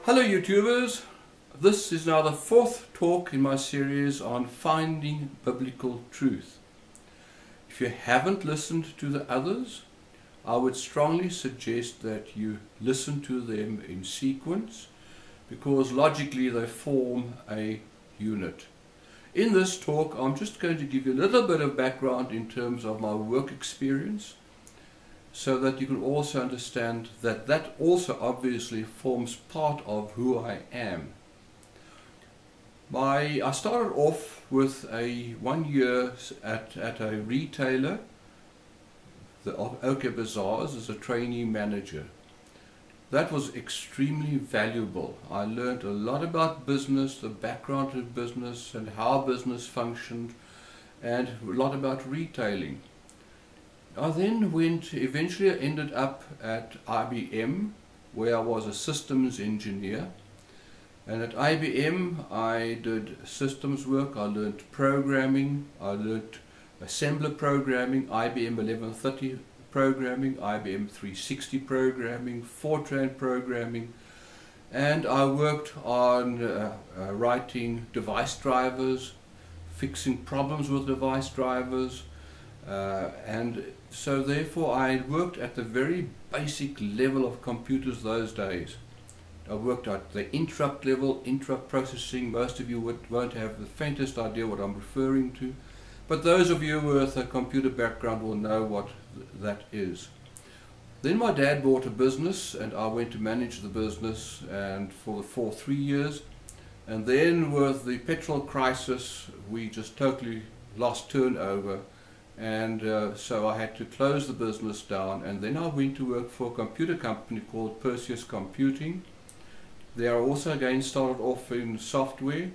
Hello YouTubers, this is now the fourth talk in my series on finding biblical truth. If you haven't listened to the others, I would strongly suggest that you listen to them in sequence because logically they form a unit. In this talk I'm just going to give you a little bit of background in terms of my work experience, so that you can also understand that that also obviously forms part of who I am. I started off with 1 year at a retailer, the OK Bazaars, as a trainee manager. That was extremely valuable. I learned a lot about business, the background of business and how business functioned, and a lot about retailing. I then eventually ended up at IBM, where I was a systems engineer. And at IBM I did systems work, I learned programming, I learned assembler programming, IBM 1130 programming, IBM 360 programming, Fortran programming, and I worked on writing device drivers, fixing problems with device drivers, and so therefore I worked at the very basic level of computers those days. I worked at the interrupt level, interrupt processing. Most of you won't have the faintest idea what I'm referring to, but those of you with a computer background will know what that is. Then my dad bought a business and I went to manage the business and for 3 years, and then with the petrol crisis we just totally lost turnover. And so I had to close the business down, and then I went to work for a computer company called Perseus Computing. There I also again started off in software,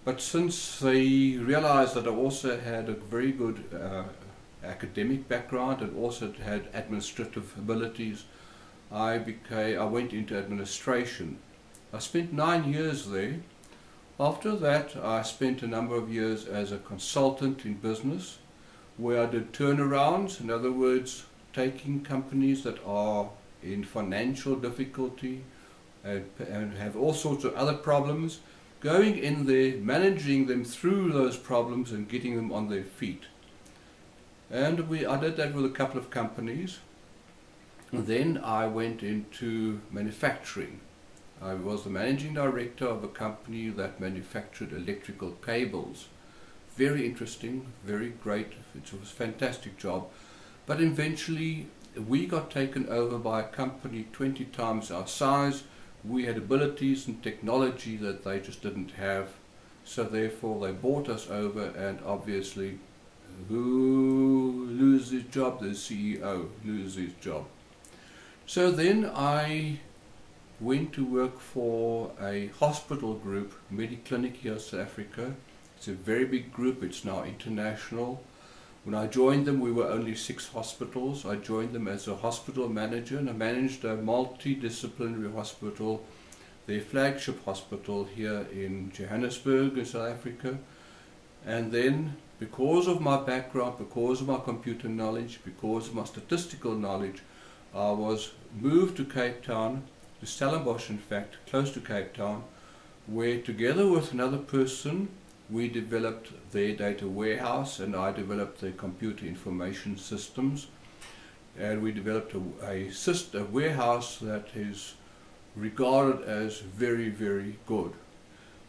but since they realized that I also had a very good academic background and also had administrative abilities, I went into administration. I spent 9 years there. After that I spent a number of years as a consultant in business, where I did turnarounds, in other words, taking companies that are in financial difficulty and have all sorts of other problems, going in there, managing them through those problems and getting them on their feet. And I did that with a couple of companies. And then I went into manufacturing. I was the managing director of a company that manufactured electrical cables. Very interesting, very great, it was a fantastic job. But eventually we got taken over by a company 20 times our size. We had abilities and technology that they just didn't have, so therefore they bought us over, and obviously who loses his job? The CEO loses his job. So then I went to work for a hospital group, Mediclinic here in South Africa. It's a very big group, it's now international. When I joined them we were only 6 hospitals. I joined them as a hospital manager, and I managed a multidisciplinary hospital, their flagship hospital here in Johannesburg in South Africa. And then because of my background, because of my computer knowledge, because of my statistical knowledge, I was moved to Cape Town, to Stellenbosch in fact, close to Cape Town, where together with another person we developed their data warehouse and I developed their computer information systems, and we developed a warehouse that is regarded as very, very good.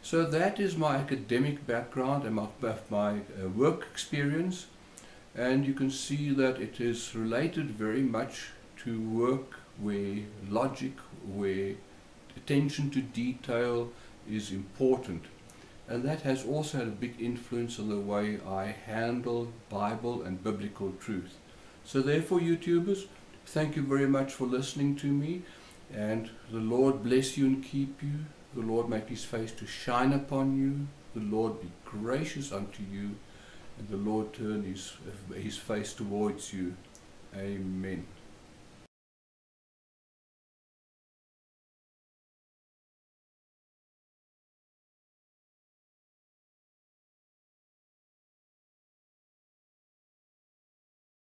So that is my academic background and my work experience, and you can see that it is related very much to work where logic, where attention to detail is important. And that has also had a big influence on the way I handle Bible and biblical truth. So therefore, YouTubers, thank you very much for listening to me, and the Lord bless you and keep you. The Lord make his face to shine upon you. The Lord be gracious unto you, and the Lord turn his face towards you. Amen.